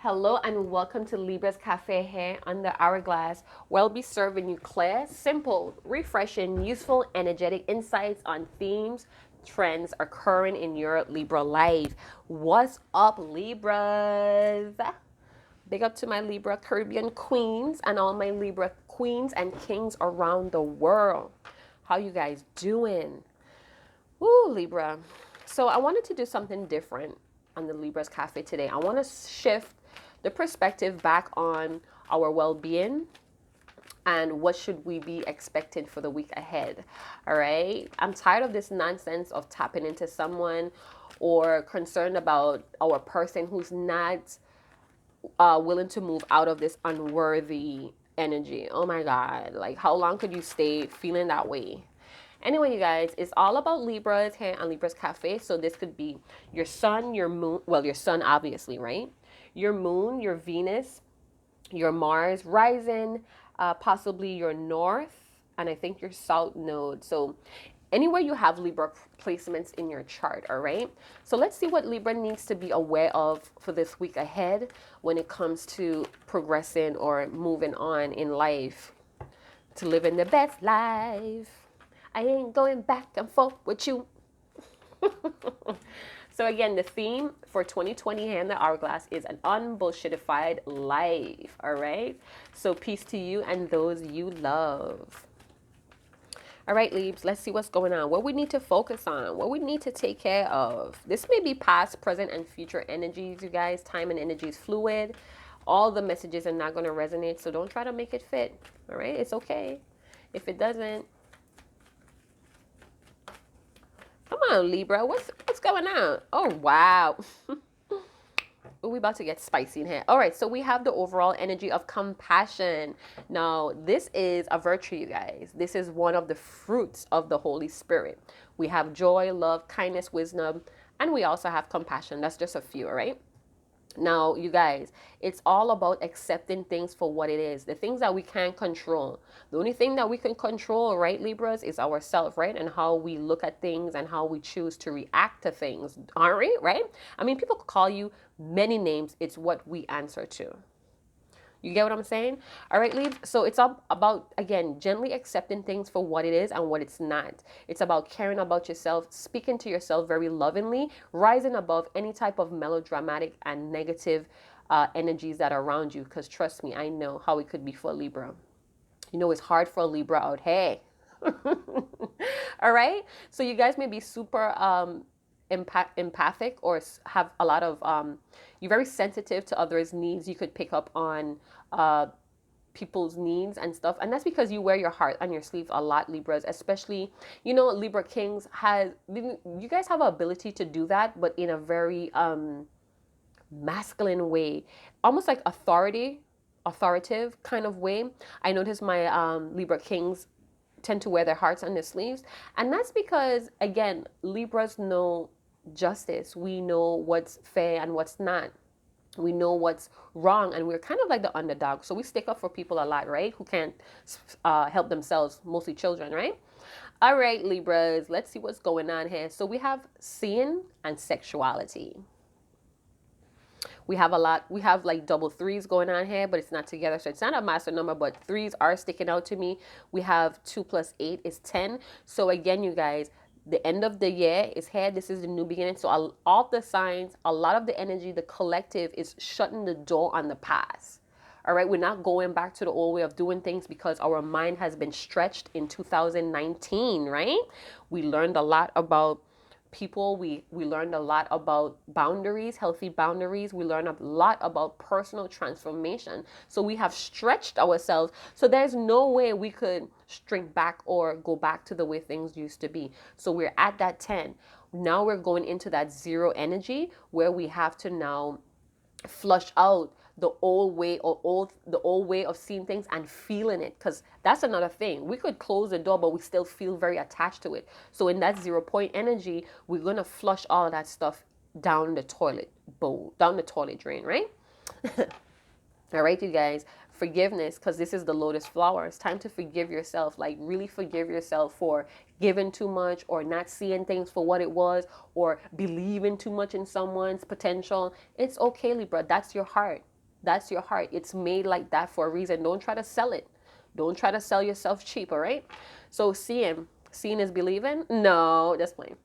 Hello and welcome to Libra's Cafe here on the Hourglass, where I'll be serving you clear, simple, refreshing, useful, energetic insights on themes, trends occurring in your Libra life. What's up, Libras? Big up to my Libra Caribbean queens and all my Libra queens and kings around the world. How you guys doing? Woo, Libra. So I wanted to do something different on the Libra's Cafe today. I want to shift the perspective back on our well-being and what should we be expecting for the week ahead. All right. I'm tired of this nonsense of tapping into someone or concerned about our person who's not willing to move out of this unworthy energy. Oh my God. Like, how long could you stay feeling that way? Anyway, you guys, it's all about Libras here on Libra's Cafe. So this could be your sun, your moon. Well, your sun, obviously, right? Your moon, your Venus, your Mars rising, possibly your north, and I think your south node. So anywhere you have Libra placements in your chart, all right? So let's see what Libra needs to be aware of for this week ahead when it comes to progressing or moving on in life to living the best life. I ain't going back and forth with you. So again, the theme for 2020 here in the Hourglass is an unbullshitified life, all right? So peace to you and those you love. All right, Leaves, let's see what's going on. What we need to focus on, what we need to take care of. This may be past, present, and future energies, you guys. Time and energy is fluid. All the messages are not going to resonate, so don't try to make it fit, all right? It's okay. If it doesn't, come on, Libra. What's going on? Oh, wow. We about to get spicy in here. All right, so we have the overall energy of compassion. Now, this is a virtue, you guys. This is one of the fruits of the Holy Spirit. We have joy, love, kindness, wisdom, and we also have compassion. That's just a few, all right? Now, you guys, it's all about accepting things for what it is. The things that we can't control. The only thing that we can control, right, Libras, is ourselves, right? And how we look at things and how we choose to react to things, aren't we, right? I mean, people call you many names. It's what we answer to. You get what I'm saying? All right, Leaves. So it's all about, again, gently accepting things for what it is and what it's not. It's about caring about yourself, speaking to yourself very lovingly, rising above any type of melodramatic and negative energies that are around you. Because trust me, I know how it could be for a Libra. You know, it's hard for a Libra out here. All right. So you guys may be super empathic or have a lot of you're very sensitive to others' needs. You could pick up on people's needs and stuff, and that's because you wear your heart on your sleeve a lot, Libras. Especially, you know, Libra Kings has, you guys have an ability to do that, but in a very masculine way, almost like authoritative kind of way. I notice my Libra Kings tend to wear their hearts on their sleeves, and that's because, again, Libras know justice. We know what's fair and what's not. We know what's wrong, and we're kind of like the underdog, so we stick up for people a lot, right, who can't help themselves, mostly children, right? All right, Libras, let's see what's going on here. So we have seeing and sexuality. We have like double threes going on here, but it's not together. So it's not a master number, but threes are sticking out to me. We have 2 plus 8 is 10. So again, you guys, the end of the year is here. This is the new beginning. So all the signs, a lot of the energy, the collective is shutting the door on the past. All right, we're not going back to the old way of doing things because our mind has been stretched in 2019, right? We learned a lot about people. We learned a lot about boundaries, healthy boundaries. We learned a lot about personal transformation. So we have stretched ourselves. So there's no way we could shrink back or go back to the way things used to be. So we're at that 10. Now we're going into that 0 energy where we have to now flush out the old way of seeing things and feeling it, because that's another thing. We could close the door, but we still feel very attached to it. So in that 0 point energy, we're gonna flush all of that stuff down the toilet bowl, down the toilet drain, right? All right, you guys, forgiveness, because this is the lotus flower. It's time to forgive yourself, like really forgive yourself for giving too much or not seeing things for what it was or believing too much in someone's potential. It's okay, Libra. That's your heart. That's your heart. It's made like that for a reason. Don't try to sell it. Don't try to sell yourself cheap, all right? So seeing is believing? No, just plain.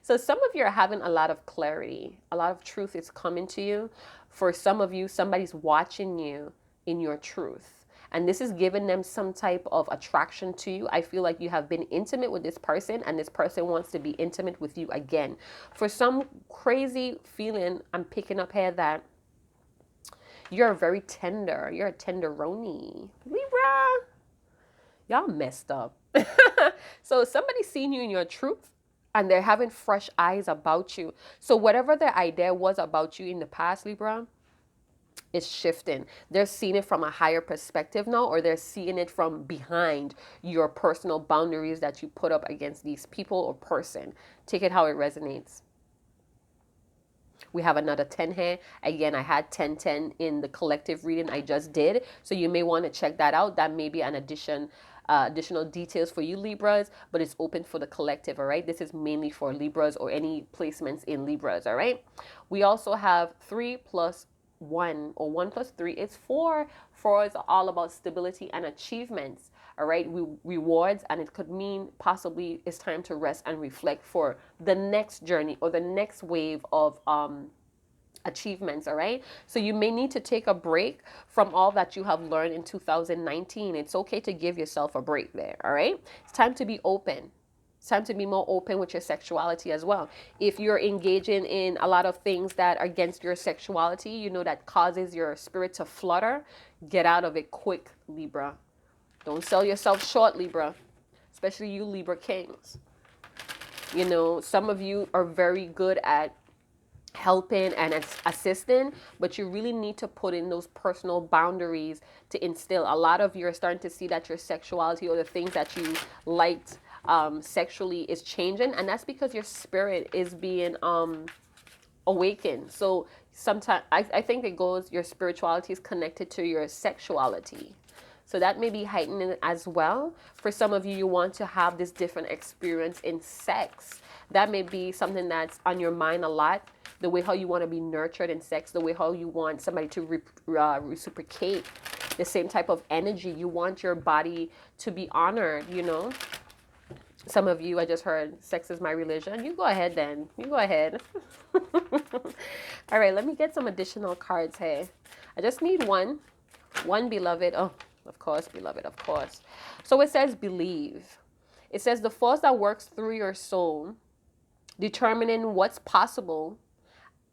So some of you are having a lot of clarity. A lot of truth is coming to you. For some of you, somebody's watching you in your truth. And this is giving them some type of attraction to you. I feel like you have been intimate with this person and this person wants to be intimate with you again. For some crazy feeling, I'm picking up here that you're very tender. You're a tenderoni. Libra. Y'all messed up. So somebody's seeing you in your truth and they're having fresh eyes about you. So whatever their idea was about you in the past, Libra, is shifting. They're seeing it from a higher perspective now, or they're seeing it from behind your personal boundaries that you put up against these people or person. Take it how it resonates. We have another 10 here. Again, I had 10 in the collective reading I just did. So you may want to check that out. That may be an additional details for you Libras, but it's open for the collective, all right? This is mainly for Libras or any placements in Libras, all right? We also have 3 plus 1 or 1 plus 3 is 4. 4 is all about stability and achievements. All right, rewards, and it could mean possibly it's time to rest and reflect for the next journey or the next wave of achievements. All right, so you may need to take a break from all that you have learned in 2019. It's okay to give yourself a break there. All right, it's time to be open. It's time to be more open with your sexuality as well. If you're engaging in a lot of things that are against your sexuality, you know, that causes your spirit to flutter, get out of it quick, Libra. Don't sell yourself short, Libra, especially you Libra kings. You know, some of you are very good at helping and assisting, but you really need to put in those personal boundaries to instill. A lot of you are starting to see that your sexuality or the things that you liked sexually is changing, and that's because your spirit is being awakened. So sometimes I think it goes, your spirituality is connected to your sexuality. So that may be heightening as well. For some of you, you want to have this different experience in sex. That may be something that's on your mind a lot. The way how you want to be nurtured in sex, the way how you want somebody to reciprocate the same type of energy. You want your body to be honored, you know. Some of you, I just heard, sex is my religion. You go ahead then. You go ahead. All right, let me get some additional cards here. I just need one. One, beloved. Oh, of course, beloved, of course. So it says believe. It says the force that works through your soul, determining what's possible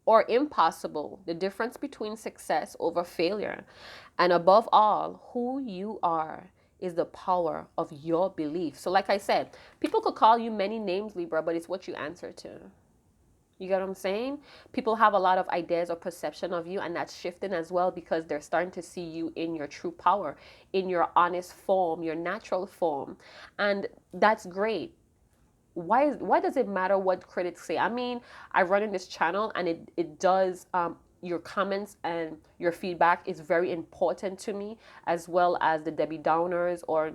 or impossible, the difference between success over failure, and above all, who you are is the power of your belief. So like I said, people could call you many names, Libra, but it's what you answer to. You get what I'm saying? People have a lot of ideas or perception of you, and that's shifting as well because they're starting to see you in your true power, in your honest form, your natural form. And that's great. Why does it matter what critics say? I mean, I run in this channel and it does, your comments and your feedback is very important to me, as well as the Debbie Downers or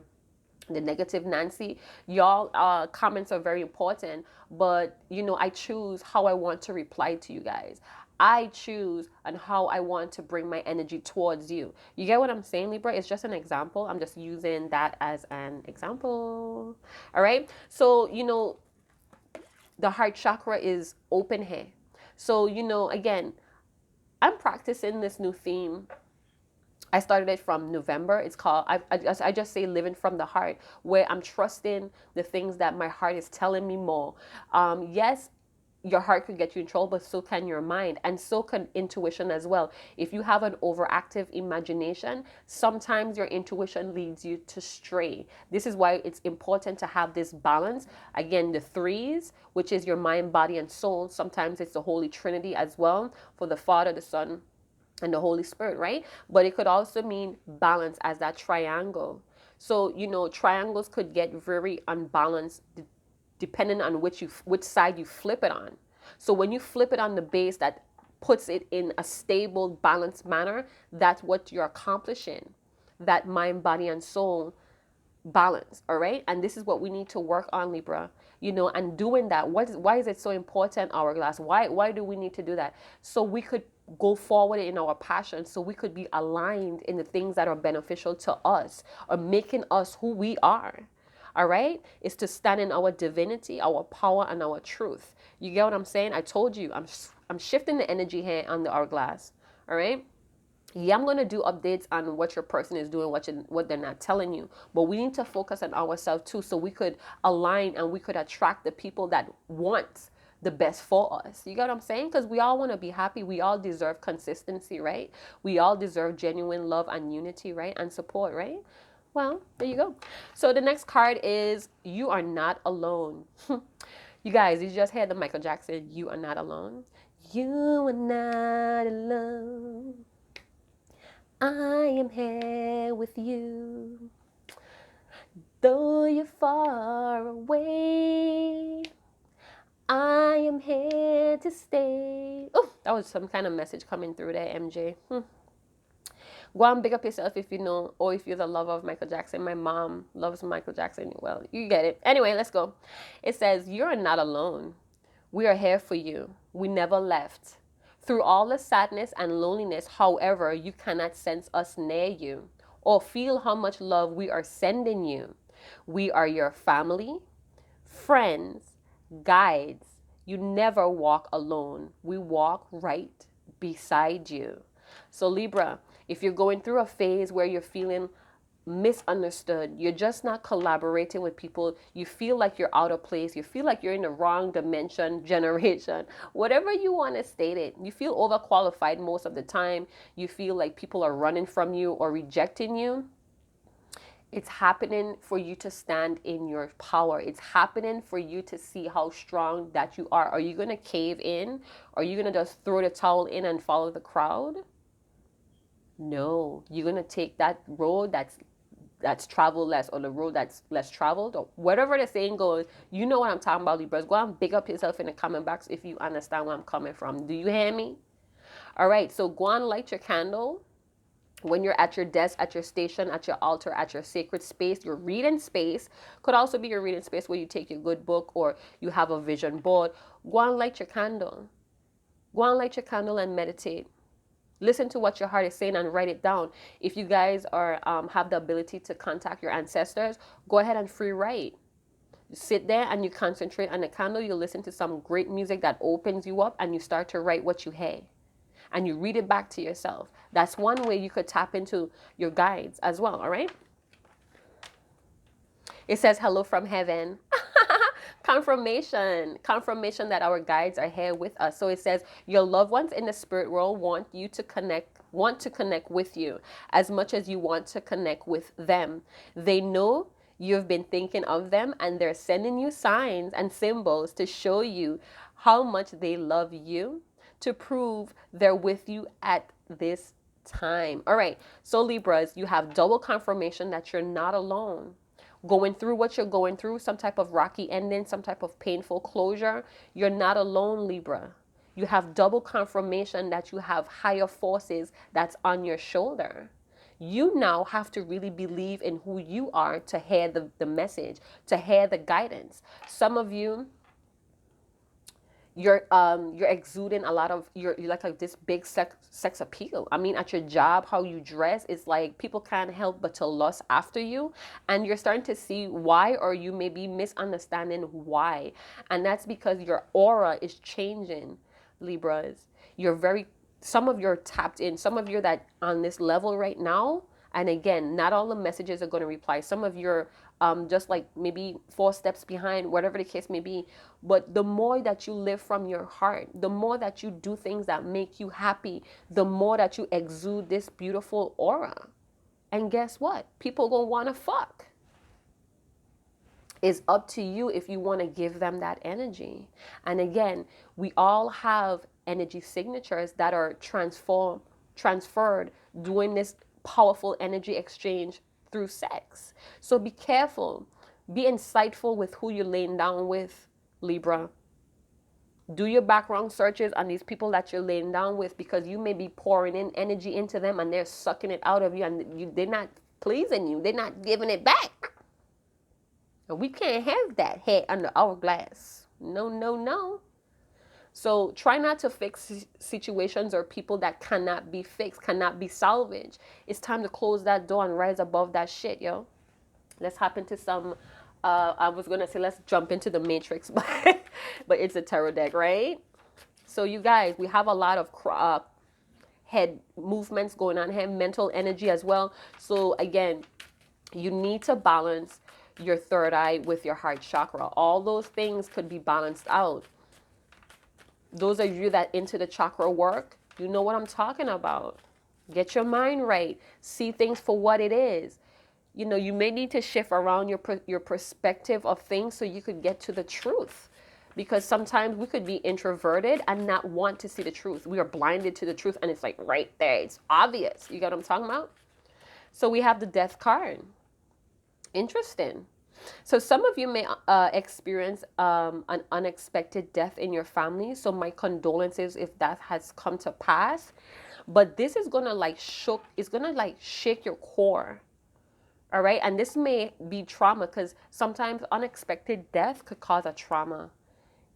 the negative Nancy. Y'all comments are very important, but you know, I choose how I want to reply to you guys. I choose on how I want to bring my energy towards you. You get what I'm saying, Libra? It's just an example. I'm just using that as an example. All right. So, you know, the heart chakra is open here. So, you know, again, I'm practicing this new theme. I started it from November. It's called, I just say living from the heart, where I'm trusting the things that my heart is telling me more. Yes, your heart could get you in trouble, but so can your mind, and so can intuition as well. If you have an overactive imagination, sometimes your intuition leads you to stray. This is why it's important to have this balance. Again, the threes, which is your mind, body, and soul. Sometimes it's the Holy Trinity as well, for the Father, the Son, and the Holy Spirit, right? But it could also mean balance as that triangle. So, you know, triangles could get very unbalanced depending on which side you flip it on. So when you flip it on the base that puts it in a stable, balanced manner, that's what you're accomplishing. That mind, body, and soul balance, all right? And this is what we need to work on, Libra. You know, and doing that, why is it so important, Hourglass? Why do we need to do that? So we could go forward in our passion so we could be aligned in the things that are beneficial to us or making us who we are. All right, is to stand in our divinity, our power, and our truth. You get what I'm saying? I told you, I'm shifting the energy here on the hourglass. All right. Yeah, I'm gonna do updates on what your person is doing, what they're not telling you. But we need to focus on ourselves too, so we could align and we could attract the people that want the best for us. You get what I'm saying? Because we all want to be happy. We all deserve consistency, right? We all deserve genuine love and unity, right? And support, right? Well, there you go. So the next card is You Are Not Alone. You guys, you just heard the Michael Jackson, You Are Not Alone. You are not alone. I am here with you. Though you're far away, I am here to stay. Oh, that was some kind of message coming through there, MJ. Go and big up yourself if you know, or if you're the lover of Michael Jackson. My mom loves Michael Jackson. Well, you get it. Anyway, let's go. It says, You're not alone. We are here for you. We never left. Through all the sadness and loneliness, however, you cannot sense us near you or feel how much love we are sending you. We are your family, friends, guides. You never walk alone. We walk right beside you. So Libra, if you're going through a phase where you're feeling misunderstood, you're just not collaborating with people, you feel like you're out of place, you feel like you're in the wrong dimension, generation, whatever you want to state it, you feel overqualified most of the time, you feel like people are running from you or rejecting you, it's happening for you to stand in your power. It's happening for you to see how strong that you are. Are you going to cave in? Are you going to just throw the towel in and follow the crowd? No, you're going to take that road that's traveled less, or the road that's less traveled, or whatever the saying goes. You know what I'm talking about, Libras. Go and big up yourself in the comment box if you understand where I'm coming from. Do you hear me? All right, so go and light your candle when you're at your desk, at your station, at your altar, at your sacred space, your reading space. Could also be your reading space where you take your good book or you have a vision board. Go and light your candle. Go and light your candle and meditate. Listen to what your heart is saying and write it down. If you guys are have the ability to contact your ancestors, go ahead and free write. You sit there and you concentrate on the candle. You listen to some great music that opens you up, and you start to write what you hear. And you read it back to yourself. That's one way you could tap into your guides as well, all right? It says, hello from heaven. Confirmation that our guides are here with us. So it says, your loved ones in the spirit world want to connect with you as much as you want to connect with them. They know you've been thinking of them, and they're sending you signs and symbols to show you how much they love you, to prove they're with you at this time. All right, so Libras, you have double confirmation that you're not alone. Going through what you're going through, some type of rocky ending, some type of painful closure, you're not alone, Libra. You have double confirmation that you have higher forces that's on your shoulder. You now have to really believe in who you are to hear the message, to hear the guidance. Some of you, you're exuding a lot of, you're like this big sex appeal. I mean, at your job, how you dress, it's like people can't help but to lust after you, and you're starting to see why, or you may be misunderstanding why. And that's because your aura is changing, Libras. Some of you are tapped in, some of you are that on this level right now. And again, not all the messages are going to reply. Some of you are just like maybe 4 steps behind, whatever the case may be. But the more that you live from your heart, the more that you do things that make you happy, the more that you exude this beautiful aura. And guess what? People gonna want to fuck. It's up to you if you want to give them that energy. And again, we all have energy signatures that are transferred doing this powerful energy exchange through sex. So be careful. Be insightful with who you're laying down with, Libra. Do your background searches on these people that you're laying down with, because you may be pouring in energy into them and they're sucking it out of you, and they're not pleasing you. They're not giving it back. And we can't have that head under our glass. No, no, no. So try not to fix situations or people that cannot be fixed, cannot be salvaged. It's time to close that door and rise above that shit, yo. Let's hop into some. I was gonna say let's jump into the Matrix, but it's a tarot deck, right? So you guys, we have a lot of head movements going on here, mental energy as well. So again, you need to balance your third eye with your heart chakra. All those things could be balanced out. Those of you that into the chakra work, you know what I'm talking about. Get your mind right. See things for what it is. You know, you may need to shift around your perspective of things so you could get to the truth. Because sometimes we could be introverted and not want to see the truth. We are blinded to the truth and it's like right there. It's obvious. You get what I'm talking about? So we have the death card. Interesting. So some of you may experience an unexpected death in your family. So my condolences if that has come to pass. But this is gonna like shake your core. All right. And this may be trauma because sometimes unexpected death could cause a trauma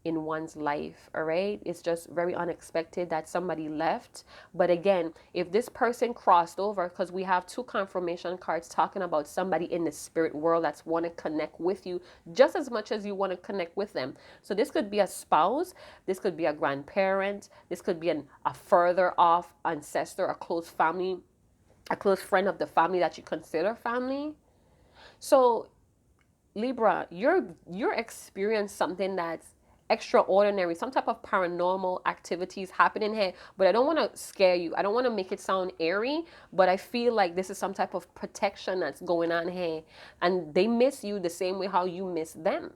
in one's life. All right. It's just very unexpected that somebody left. But again, if this person crossed over, because we have two confirmation cards talking about somebody in the spirit world that's want to connect with you just as much as you want to connect with them. So this could be a spouse, this could be a grandparent, this could be a further off ancestor, a close family, a close friend of the family that you consider family. So Libra, you're experiencing something that's extraordinary, some type of paranormal activities happening here. But I don't want to scare you. I don't want to make it sound airy, but I feel like this is some type of protection that's going on here. And they miss you the same way how you miss them.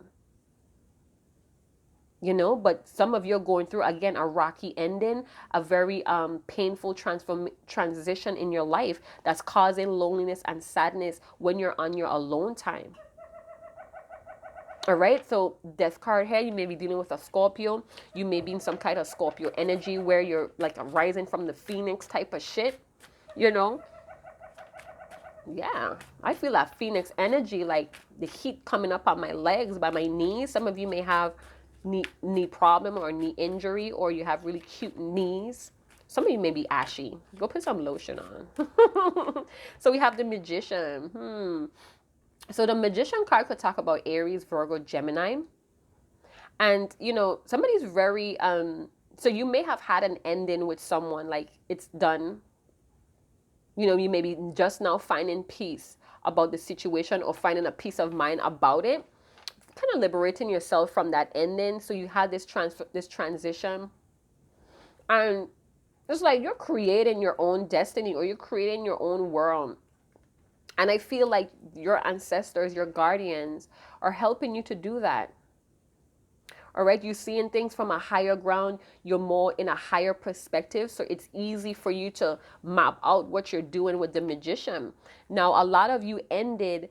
You know, but some of you are going through, again, a rocky ending, a very painful transition in your life that's causing loneliness and sadness when you're on your alone time. All right, so death card here, you may be dealing with a Scorpio. You may be in some kind of Scorpio energy where you're like a rising from the phoenix type of shit, you know? Yeah, I feel that phoenix energy, like the heat coming up on my legs, by my knees. Some of you may have knee problem or knee injury, or you have really cute knees. Some of you may be ashy. Go put some lotion on. So we have the magician. So the magician card could talk about Aries, Virgo, Gemini. And, you know, somebody's very, so you may have had an ending with someone, like it's done. You know, you may be just now finding peace about the situation or finding a peace of mind about it. Kind of liberating yourself from that ending. So you had this transition. And it's like you're creating your own destiny or you're creating your own world. And I feel like your ancestors, your guardians are helping you to do that. All right, you're seeing things from a higher ground. You're more in a higher perspective. So it's easy for you to map out what you're doing with the magician. Now, a lot of you ended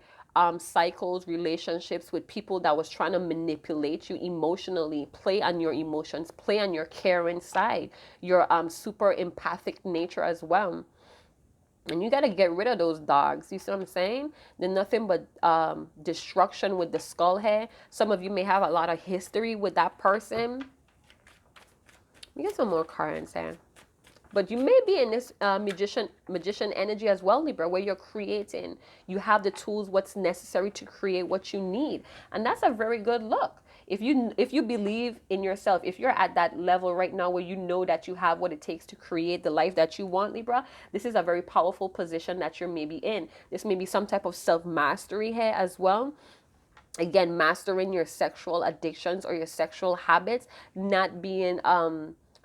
cycles, relationships with people that was trying to manipulate you emotionally, play on your emotions, play on your caring side, your super empathic nature as well. And you got to get rid of those dogs. You see what I'm saying? They're nothing but destruction with the skull hair. Some of you may have a lot of history with that person. We get some more cards here. But you may be in this magician energy as well, Libra, where you're creating. You have the tools, what's necessary to create what you need. And that's a very good look. If you believe in yourself, if you're at that level right now where you know that you have what it takes to create the life that you want, Libra, this is a very powerful position that you're maybe in. This may be some type of self-mastery here as well. Again, mastering your sexual addictions or your sexual habits, not being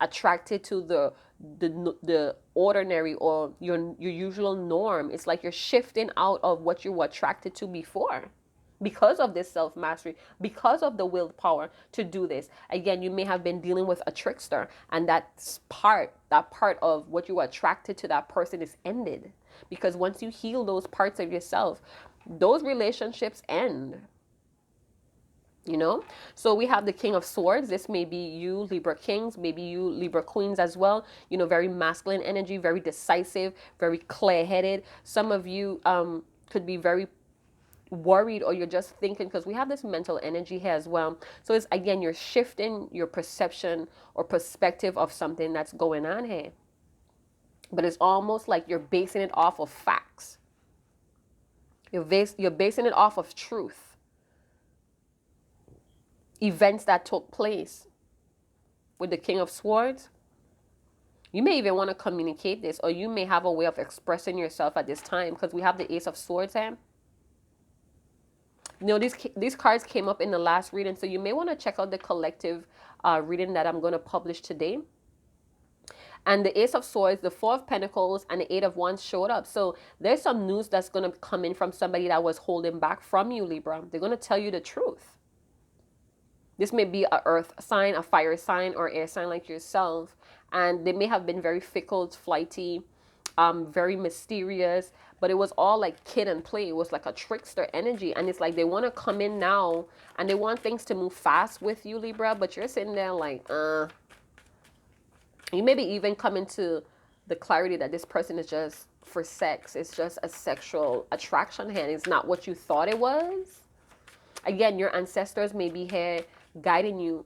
attracted to the ordinary or your usual norm. It's like you're shifting out of what you were attracted to before. Because of this self-mastery, because of the willpower to do this. Again, you may have been dealing with a trickster, and that part of what you were attracted to that person is ended. Because once you heal those parts of yourself, those relationships end. You know, so we have the King of Swords. This may be you, Libra Kings, maybe you, Libra Queens as well. You know, very masculine energy, very decisive, very clear-headed. Some of you could be very worried or you're just thinking, because we have this mental energy here as well. So it's, again, you're shifting your perception or perspective of something that's going on here. But it's almost like you're basing it off of facts. You're basing it off of truth. Events that took place with the King of Swords. You may even want to communicate this, or you may have a way of expressing yourself at this time, because we have the Ace of Swords here. You know, these cards came up in the last reading, so you may want to check out the collective reading that I'm going to publish today. And the Ace of Swords, the Four of Pentacles, and the Eight of Wands showed up. So there's some news that's going to come in from somebody that was holding back from you, Libra. They're going to tell you the truth. This may be a earth sign, a fire sign, or air sign like yourself. And they may have been very fickle, flighty, very mysterious. But it was all like kid and play. It was like a trickster energy. And it's like they want to come in now and they want things to move fast with you, Libra. But you're sitting there like, You maybe even come into the clarity that this person is just for sex. It's just a sexual attraction and it's not what you thought it was. Again, your ancestors may be here guiding you,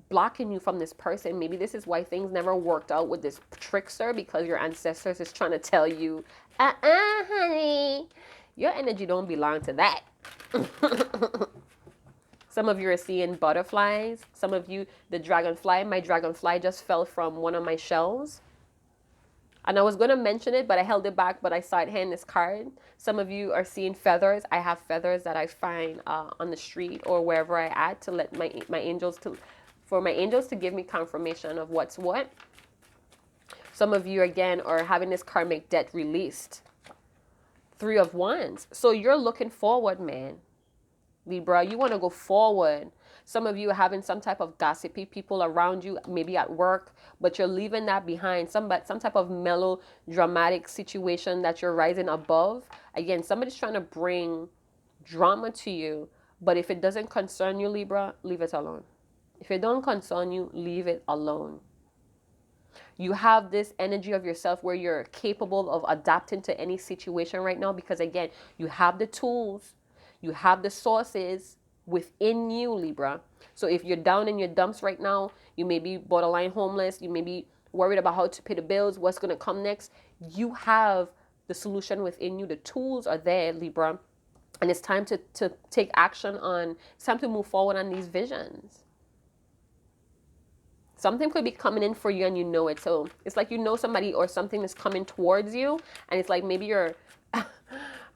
blocking you from this person. Maybe this is why things never worked out with this trickster, because your ancestors is trying to tell you, honey, your energy don't belong to that. Some of you are seeing butterflies. Some of you, the dragonfly. My dragonfly just fell from one of my shells. And I was going to mention it, but I held it back, but I saw it here in this card. Some of you are seeing feathers. I have feathers that I find on the street or wherever I at to let my angels for my angels to give me confirmation of what's what. Some of you, again, are having this karmic debt released. Three of Wands. So you're looking forward, man. Libra, you want to go forward. Some of you are having some type of gossipy people around you, maybe at work, but you're leaving that behind. Some type of melodramatic situation that you're rising above. Again, somebody's trying to bring drama to you, but if it doesn't concern you, Libra, leave it alone. If it don't concern you, leave it alone. You have this energy of yourself where you're capable of adapting to any situation right now, because again, you have the tools, you have the sources within you, Libra. So if you're down in your dumps right now, you may be borderline homeless, you may be worried about how to pay the bills, what's going to come next. You have the solution within you. The tools are there, Libra. And it's time to take action on, it's time to move forward on these visions. Something could be coming in for you and you know it. So it's like you know somebody or something is coming towards you. And it's like maybe you're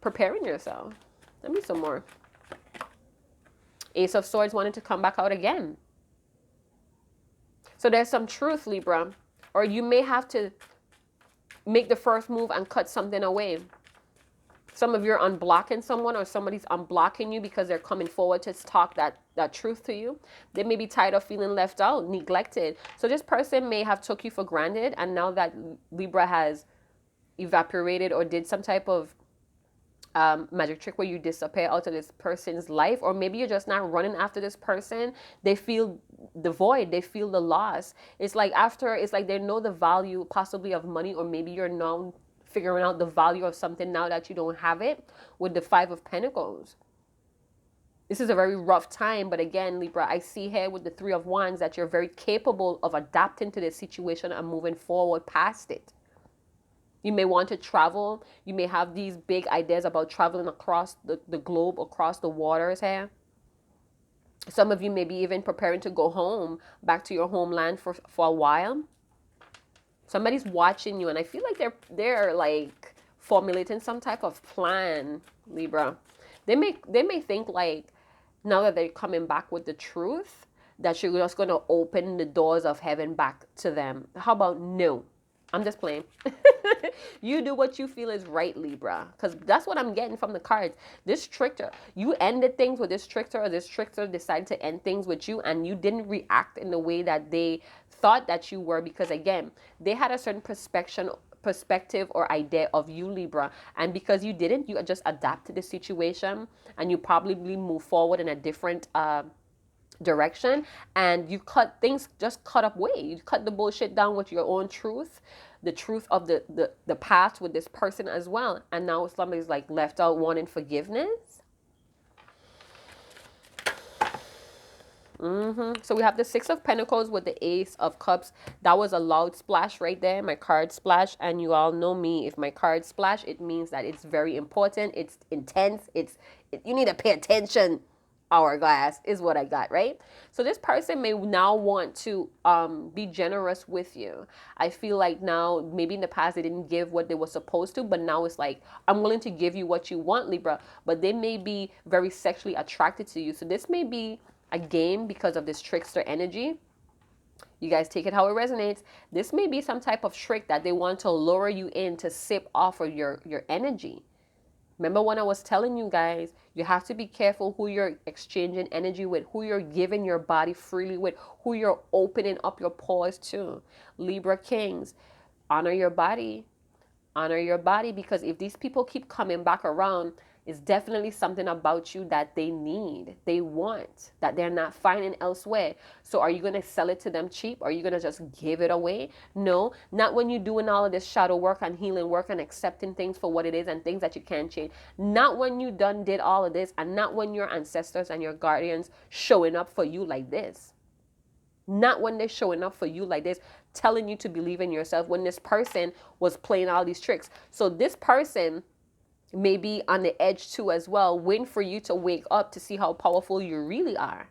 preparing yourself. Let me some more. Ace of Swords wanted to come back out again. So there's some truth, Libra. Or you may have to make the first move and cut something away. Some of you are unblocking someone, or somebody's unblocking you because they're coming forward to talk that truth to you. They may be tired of feeling left out, neglected. So this person may have took you for granted, and now that Libra has evaporated or did some type of magic trick where you disappear out of this person's life, or maybe you're just not running after this person, they feel the void, they feel the loss. It's like they know the value possibly of money, or maybe you're now figuring out the value of something now that you don't have it, with the Five of Pentacles. This is a very rough time, but again, Libra, I see here with the Three of Wands that you're very capable of adapting to this situation and moving forward past it. You may want to travel. You may have these big ideas about traveling across the globe, across the waters here. Some of you may be even preparing to go home, back to your homeland for a while. Somebody's watching you, and I feel like they're like formulating some type of plan, Libra. They may think like, now that they're coming back with the truth, that you're just going to open the doors of heaven back to them. How about no? I'm just playing. You do what you feel is right, Libra, because that's what I'm getting from the cards. This trickster, you ended things with this trickster, or this trickster decided to end things with you, and you didn't react in the way that they thought that you were, because again, they had a certain perspective or idea of you, Libra, and because you didn't, you just adapted the situation, and you probably move forward in a different direction, and you cut up way. You cut the bullshit down with your own truth, the truth of the past with this person as well, and now somebody's like left out wanting forgiveness. So we have the Six of Pentacles with the Ace of Cups. That was a loud splash right there, my card splash. And you all know me. If my card splash, it means that it's very important. It's intense. You need to pay attention. Hourglass is what I got, right? So this person may now want to be generous with you. I feel like now, maybe in the past they didn't give what they were supposed to, but now it's like, I'm willing to give you what you want, Libra. But they may be very sexually attracted to you. So this may be a game because of this trickster energy. You guys take it how it resonates. This may be some type of trick that they want to lure you in to sip off of your energy. Remember when I was telling you guys, you have to be careful who you're exchanging energy with, who you're giving your body freely with, who you're opening up your pores to. Libra Kings, honor your body. Honor your body, because if these people keep coming back around, it's definitely something about you that they need, they want, that they're not finding elsewhere. So are you going to sell it to them cheap? Are you going to just give it away? No, not when you're doing all of this shadow work and healing work and accepting things for what it is and things that you can't change. Not when you did all of this, and not when your ancestors and your guardians showing up for you like this. Not when they're showing up for you like this, telling you to believe in yourself, when this person was playing all these tricks. So this person may be on the edge too as well, waiting for you to wake up to see how powerful you really are.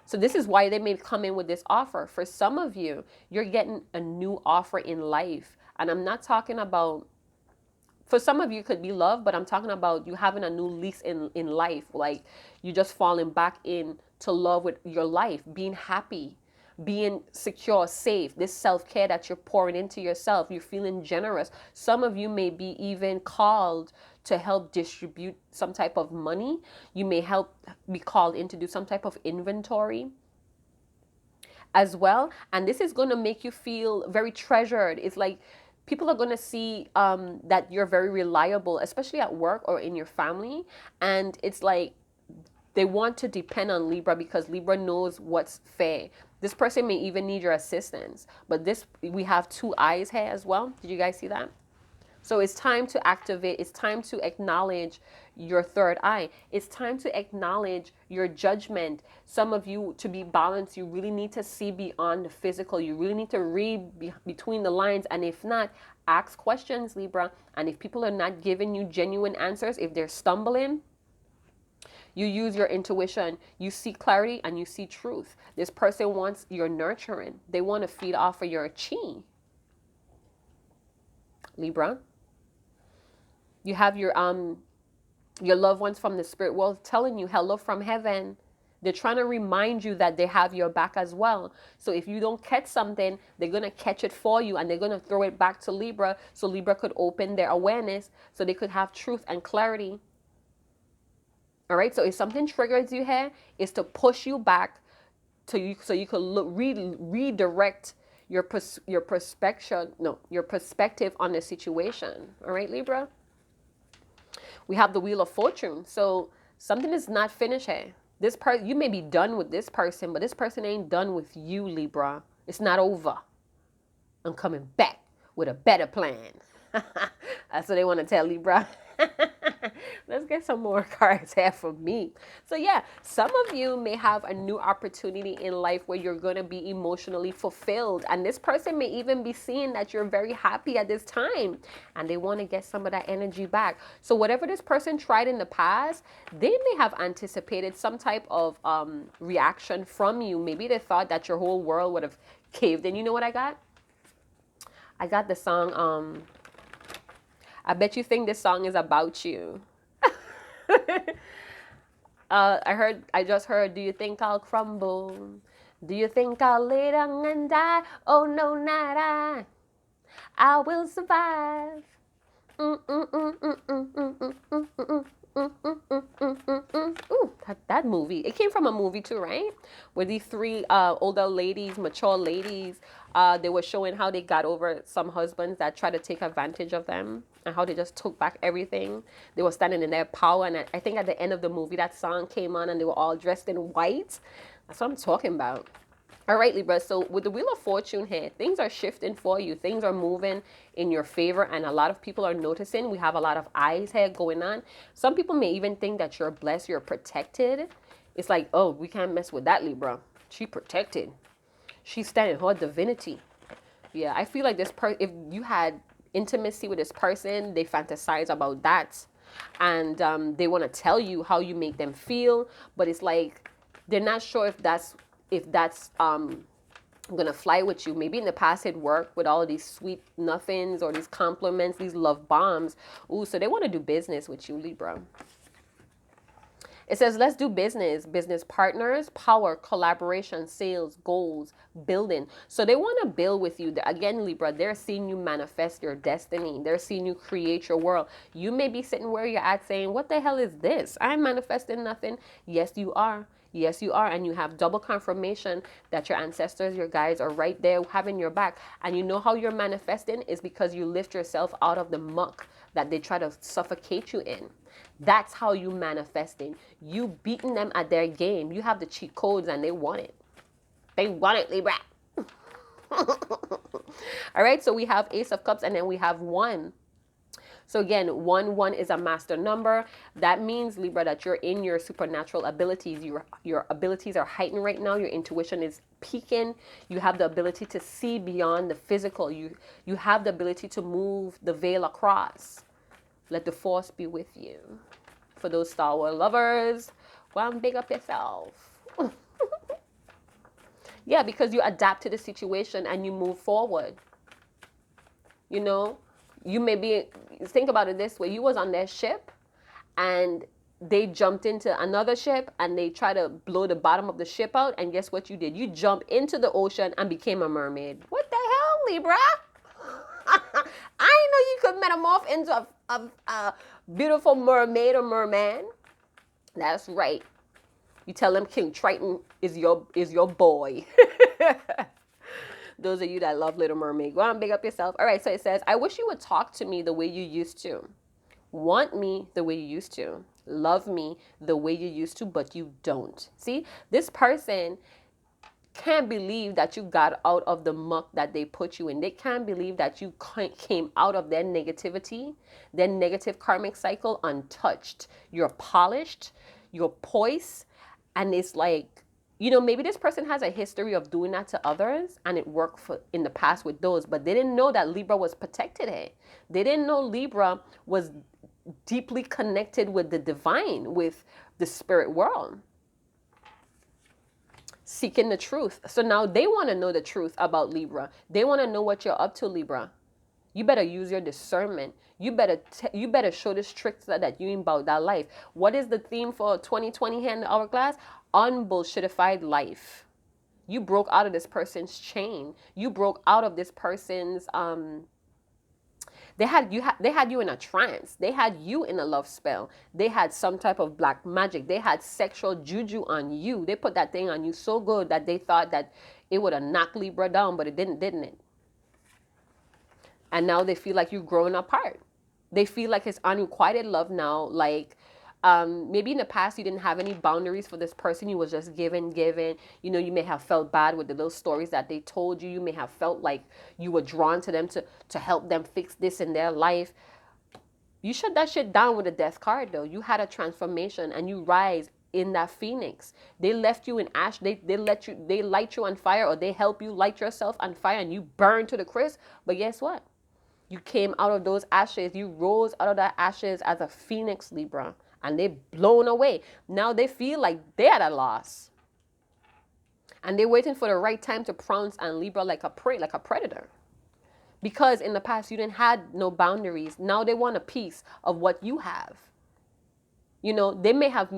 So this is why they may come in with this offer. For some of you, you're getting a new offer in life. And I'm not talking about, for some of you it could be love, but I'm talking about you having a new lease in life. Like you just falling back into love with your life, being happy, being secure, safe, this self-care that you're pouring into yourself. You're feeling generous. Some of you may be even called to help distribute some type of money. You may be called in to do some type of inventory as well. And this is going to make you feel very treasured. It's like people are going to see that you're very reliable, especially at work or in your family. And it's like they want to depend on Libra because Libra knows what's fair. This person may even need your assistance. But we have two eyes here as well. Did you guys see that? So it's time to activate. It's time to acknowledge your third eye. It's time to acknowledge your judgment. Some of you, to be balanced, you really need to see beyond the physical. You really need to read between the lines. And if not, ask questions, Libra. And if people are not giving you genuine answers, if they're stumbling, you use your intuition. You see clarity and you see truth. This person wants your nurturing. They want to feed off of your chi. Libra. You have your loved ones from the spirit world telling you hello from heaven. They're trying to remind you that they have your back as well. So if you don't catch something, they're going to catch it for you and they're going to throw it back to Libra so Libra could open their awareness so they could have truth and clarity. All right, so if something triggers you here, is to push you back so you could redirect your perspective on the situation. All right, Libra. We have the Wheel of Fortune. So something is not finished here. You may be done with this person, but this person ain't done with you, Libra. It's not over. I'm coming back with a better plan. That's what they want to tell Libra. Let's get some more cards here for me. So yeah, some of you may have a new opportunity in life where you're going to be emotionally fulfilled. And this person may even be seeing that you're very happy at this time. And they want to get some of that energy back. So whatever this person tried in the past, they may have anticipated some type of reaction from you. Maybe they thought that your whole world would have caved in. You know what I got? I got the song, I bet you think this song is about you. I just heard, do you think I'll crumble? Do you think I'll lay down and die? Oh no, not I. I will survive. Ooh, that movie. It came from a movie too, right? Where these three older ladies, mature ladies, they were showing how they got over some husbands that tried to take advantage of them and how they just took back everything. They were standing in their power. And I think at the end of the movie, that song came on and they were all dressed in white. That's what I'm talking about. All right, Libra. So with the Wheel of Fortune here, things are shifting for you. Things are moving in your favor. And a lot of people are noticing. We have a lot of eyes here going on. Some people may even think that you're blessed, you're protected. It's like, oh, we can't mess with that Libra. She protected. She's standing her divinity. Yeah, I feel like if you had intimacy with this person, they fantasize about that, and they want to tell you how you make them feel, but it's like they're not sure if that's gonna fly with you. Maybe in the past it worked with all of these sweet nothings or these compliments, these love bombs. Ooh, so they want to do business with you, Libra. It says, let's do business, business partners, power, collaboration, sales, goals, building. So they want to build with you. Again, Libra, they're seeing you manifest your destiny. They're seeing you create your world. You may be sitting where you're at saying, what the hell is this? I'm manifesting nothing. Yes, you are. Yes, you are. And you have double confirmation that your ancestors, your guides are right there having your back. And you know how you're manifesting is because you lift yourself out of the muck that they try to suffocate you in. That's how you manifesting. You beating them at their game. You have the cheat codes and they want it. They want it, Libra. All right, so we have Ace of Cups and then we have 1. So again, 1 is a master number. That means, Libra, that you're in your supernatural abilities. Your abilities are heightened right now. Your intuition is peaking. You have the ability to see beyond the physical. You have the ability to move the veil across. Let the force be with you. For those Star Wars lovers, go and big up yourself. Yeah, because you adapt to the situation and you move forward. You know, you may be, think about it this way. You was on their ship and they jumped into another ship and they try to blow the bottom of the ship out. And guess what you did? You jumped into the ocean and became a mermaid. What the hell, Libra? I know you could metamorph into a beautiful mermaid or merman. That's right. You tell them King Triton is your boy. Those of you that love Little Mermaid, go on, big up yourself. All right, so it says, I wish you would talk to me the way you used to. Want me the way you used to. Love me the way you used to, but you don't. See, this person can't believe that you got out of the muck that they put you in. They can't believe that you came out of their negativity, their negative karmic cycle untouched. You're polished, you're poised, and it's like, you know, maybe this person has a history of doing that to others and it worked in the past with those, but they didn't know that Libra was protected here. They didn't know Libra was deeply connected with the divine, with the spirit world. Seeking the truth. So now they want to know the truth about Libra. They want to know what you're up to, Libra. You better use your discernment. You better show this trick that you ain't about that life. What is the theme for 2020 here in the hourglass? Unbullshitified life. You broke out of this person's chain. You broke out of this person's They had you in a trance. They had you in a love spell. They had some type of black magic. They had sexual juju on you. They put that thing on you so good that they thought that it would have knocked Libra down, but it didn't it? And now they feel like you're growing apart. They feel like it's unrequited love now. Like maybe in the past you didn't have any boundaries for this person. You was just giving. You know, you may have felt bad with the little stories that they told you. You may have felt like you were drawn to them to help them fix this in their life. You shut that shit down with a death card though. You had a transformation and you rise in that phoenix. They left you in ash. They light you on fire, or they help you light yourself on fire and you burn to the crisp. But guess what? You came out of those ashes. You rose out of that ashes as a phoenix, Libra. And they're blown away. Now they feel like they're at a loss. And they're waiting for the right time to pounce on Libra like a prey, like a predator. Because in the past you didn't have no boundaries. Now they want a piece of what you have. You know, they may have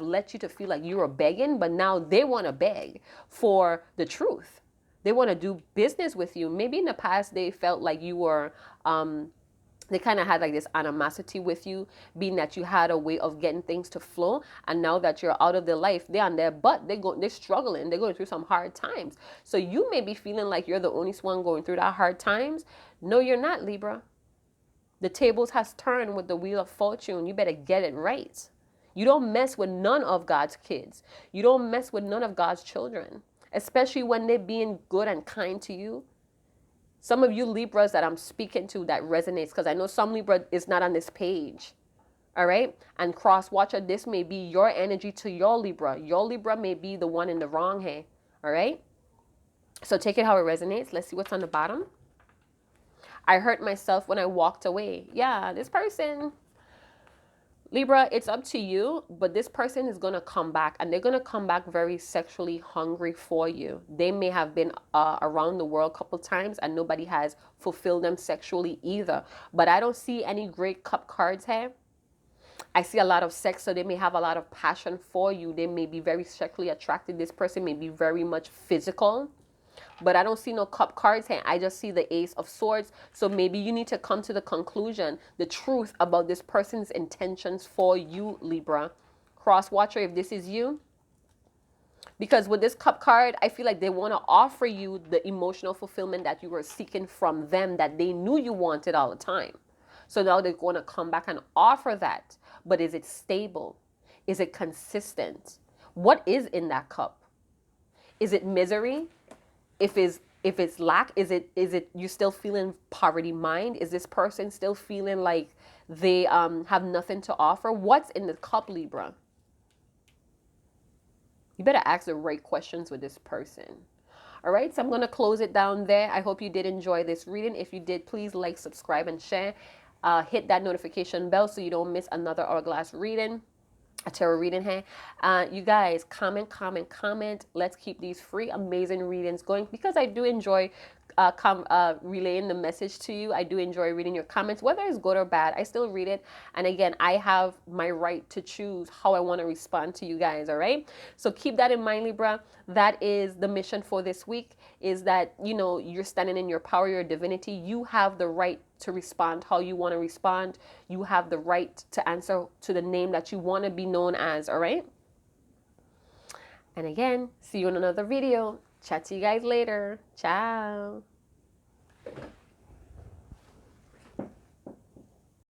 let you to feel like you were begging, but now they want to beg for the truth. They want to do business with you. Maybe in the past they felt like you were, they kind of had like this animosity with you, being that you had a way of getting things to flow. And now that you're out of their life, they're on their butt. They're struggling. They're going through some hard times. So you may be feeling like you're the only one going through that hard times. No, you're not, Libra. The tables has turned with the wheel of fortune. You better get it right. You don't mess with none of God's kids. You don't mess with none of God's children, especially when they're being good and kind to you. Some of you Libras that I'm speaking to that resonates, because I know some Libra is not on this page. All right. And cross watcher, this may be your energy to your Libra. Your Libra may be the one in the wrong here. All right. So take it how it resonates. Let's see what's on the bottom. I hurt myself when I walked away. Yeah, this person, Libra, it's up to you, but this person is going to come back, and they're going to come back very sexually hungry for you. They may have been around the world a couple times and nobody has fulfilled them sexually either. But I don't see any great cup cards here. I see a lot of sex, so they may have a lot of passion for you. They may be very sexually attracted. This person may be very much physical. But I don't see no cup cards here. I just see the Ace of Swords. So maybe you need to come to the conclusion, the truth about this person's intentions for you, Libra. Cross watcher, if this is you. Because with this cup card, I feel like they want to offer you the emotional fulfillment that you were seeking from them, that they knew you wanted all the time. So now they're going to come back and offer that. But is it stable? Is it consistent? What is in that cup? Is it misery? If it's lack, is it you still feeling poverty mind? Is this person still feeling like they have nothing to offer? What's in the cup, Libra? You better ask the right questions with this person. All right, so I'm going to close it down there. I hope you did enjoy this reading. If you did, please like, subscribe, and share. Hit that notification bell so you don't miss another hourglass reading, a tarot reading here. You guys, comment. Let's keep these free, amazing readings going, because I do enjoy relaying the message to you. I do enjoy reading your comments, whether it's good or bad. I still read it. And again, I have my right to choose how I want to respond to you guys. All right. So keep that in mind, Libra. That is the mission for this week, is that, you know, you're standing in your power, your divinity. You have the right to respond how you want to respond. You have the right to answer to the name that you want to be known as. All right. And again, see you in another video. Chat to you guys later. Ciao.